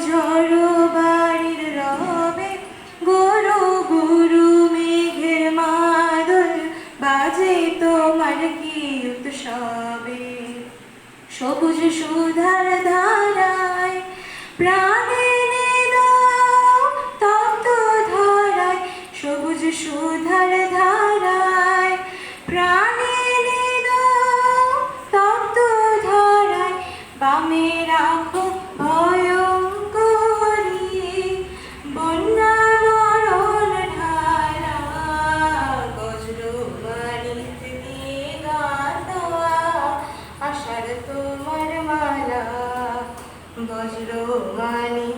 ঝড়ো বাড়ির রবে, গুরু গুরু মেঘের মাদল বাজে তোমার কি উৎসবে। সবুজ সুধার ধারায় প্রাণে দাও তপ্ত ধরায়, সবুজ সুধার ধারায় প্রাণে দাও তপ্ত ধরায়। বামে রাখো ভয়ঙ্করী বন্যা মরণ ঢালা, বজ্রবাণীতে দিয়ে গান দেওয়া আশার তোমার মালা। বজ্রবাণী